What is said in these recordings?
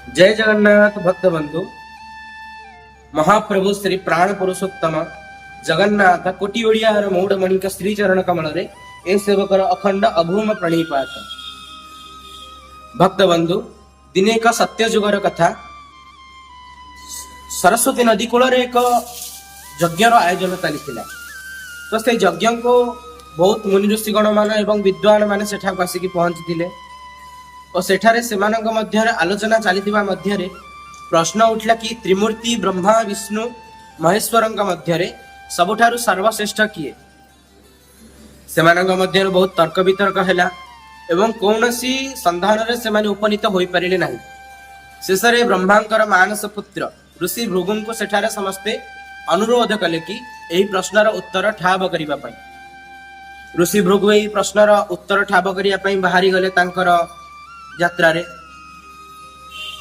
जय जगन्नाथ भक्त बंधु महाप्रभु श्री प्राण पुरुषोत्तम जगन्नाथ कोटि ओडियार मौड़मणिक श्री चरण कमल रे ए सेवकर अखंड अभूम प्रणीपात। भक्त बंधु दिने एक सत्य जुगर कथा। सरस्वती नदी कूल एक यज्ञर आयोजन चली तो से यज्ञ को बहुत मुनि ऋषिगण मान एवं विद्वान मान सेठाक आसिक पहुंची और सेठारे सेमानक मध्यरे आलोचना चलीथिबा मध्यरे प्रश्न उठला कि त्रिमूर्ति ब्रह्मा विष्णु महेश्वरंक मध्यरे सबुठारु सर्वश्रेष्ठ किए। सेमानक मध्यरे बहुत तर्क वितर्क हैला एवं कौनसी संधान रे सेमाने उपनीत होई परिले नाही। शेषरे ब्रह्मांकर मानस पुत्र ऋषि भृगुं को सेठारे समस्ते अनुरोध कले कि एही प्रश्नर उत्तर ठाब करिबा पई। ऋषि भृगु एही प्रश्नर उत्तर ठाब करिया पई बाहरी गले तांकर यात्रा रे।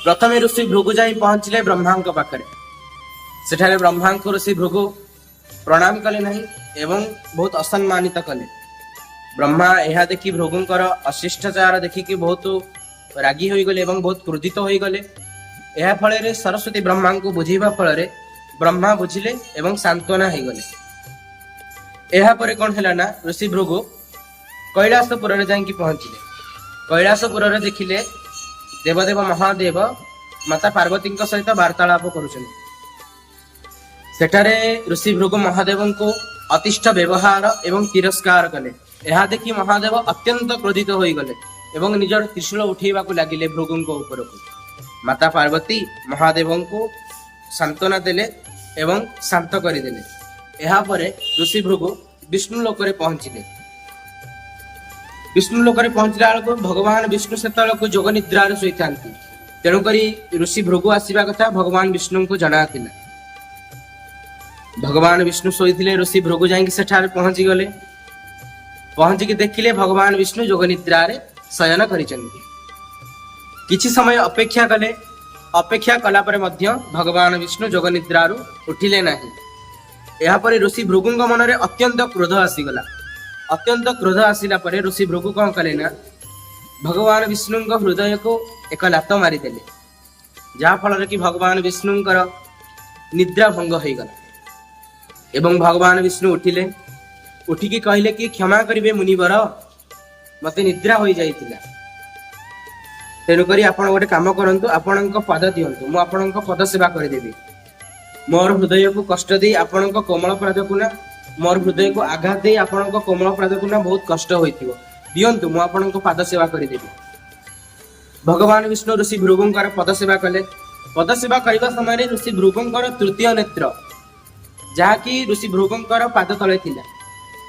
प्रथमे ऋषि भृगु जाई पहुंचले ब्रह्मांक पाखरे। सेठारे ब्रह्मांक ऋषि भृगु प्रणाम कले नहीं एवं बहुत असम्मानित कले। ब्रह्मा यह देखि भृगुंकर अशिष्टाचार देखिकी बहुत रागी होई गले एवं बहुत क्रोधित होई गले। यह फल रे सरस्वती ब्रह्मा को बुझेबा फल रे ब्रह्मा बुझिले एवं सांत्वना हो गले। यह परे कोन हैला ना ऋषि भृगु कैलाशपुर रे जाई पहुंचले। कैलाशपुर रे देखिले देवदेव महादेव माता पार्वती सहित वार्तालाप करुछन। सेठारे ऋषि भृगु महादेव को अतिष्ठ व्यवहार एवं तिरस्कार कले। यह देखि महादेव अत्यंत क्रोधित होई गले एवं निजर त्रिशूल उठेबा को लागिले भृगु ऊपर को। माता पार्वती महादेव को सांत्वना देले एवं शांत करदेले। यह परे ऋषि भृगु विष्णु लोक रे पहुंचिले। विष्णु लोक रे पहुंचला बेलू भगवान विष्णु से जोग निद्रार शोई था। तेणुक ऋषि भृगु आसवा कथा भगवान विष्णु को जना थिला। भगवान विष्णु शोई ऋषि भृगु जाइए सेठार पहुंची गले। पहुंचिक देखिले भगवान विष्णु जोग निद्रार शयन करिसेंती। किछि समय अपेक्षा कले। अपेक्षा कला परे मध्य भगवान विष्णु जोग निद्रारु उठिले नाही। यह पर ऋषि भृगुंग मन रे अत्यंत क्रोध आसीगला। अत्यंत क्रोध आसिला परे ऋषि भृगु कौन कले ना भगवान विष्णु हृदय को एक लात मारिदेले। जहा फल कि भगवान विष्णुंकर निद्रा भंग हो गला एवं भगवान विष्णु उठिले। उठिकी कहले कि क्षमा करिवे मुनिवर मते निद्रा हो जाइतिला। तेणुक आपण गोटे काम करंतु आपणक पद दियंतु मु आपणक पद सेवा करदेबी। मोर हृदय को कष्ट दे आपणक कोमल पाद को ना मोर हृदय को आघात दे आपणक कोमल पाद को ना बहुत कष्ट होइथिबो दियंतु मु आपणक पाद सेवा करदेबी। भगवान विष्णु ऋषि भृगुंकर पद सेवा कले। पद सेवा करबा समय ऋषि भृगुंकर तृतीय नेत्र जहाँकि ऋषि भृगुंकर पाद तले थिला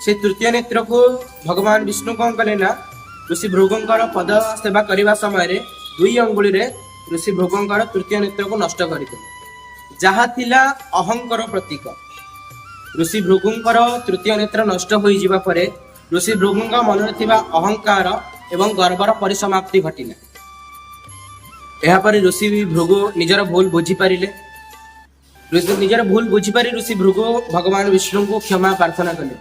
से तृतीय नेत्र को भगवान विष्णु कौन कले ना ऋषि भृगुंकर पद सेवा करबा समय दुई अंगुली रे ऋषि भृगुंकर तृतीय नेत्र को नष्ट करथिले। जहा थिला अहंकार प्रतीक। ऋषि भृगुंकर तृतीय नेत्र नष्ट हो जिबा परे ऋषि भृगुंक मन रे थिबा अहंकार एवं गर्वर परिसमाप्ति घटिला। एहा पर ऋषि भृगु निजर भूल बुझी पारिले। निजर भूल बुझी पारि ऋषि भृगु भगवान विष्णु को क्षमा प्रार्थना कले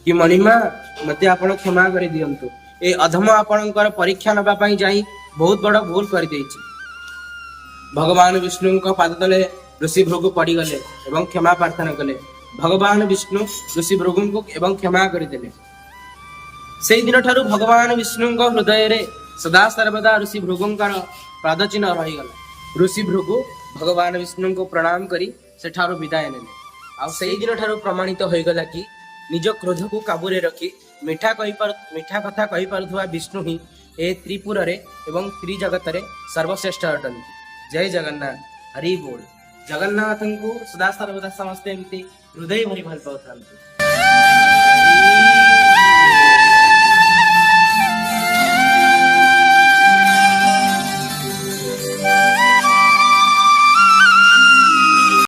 कि मणिमा मते आपण क्षमा करि दियंतु। ए अधम आपणकर परीक्षा नबा पई जाई बहुत बड़ भूल कर देछि। भगवान विष्णु को पाद तले ऋषि भृगु पड़ी गले एवं क्षमा प्रार्थना कले। भगवान विष्णु ऋषि भृगु को एवं क्षमा करदेले। से दिन ठारू भगवान विष्णु हृदय रे सदा सर्वदा ऋषि भृगुंकर पाद चिन्ह रही गला। ऋषि भृगु भगवान विष्णु को प्रणाम करी सेठारू विदाय नेले। आ सेही दिन ठारू प्रमाणित होई गला कि निज क्रोध को काबूरे रखी मीठा कथा कहि पारुथुवा विष्णु ही ए त्रिपुर रे एवं त्रिजगत रे सर्वश्रेष्ठ अटंती। जय जगन्नाथ हरि बोल। जगन्नाथ को सदा सर्वदा समस्ते एमती हृदय भरी भल पाउथांती।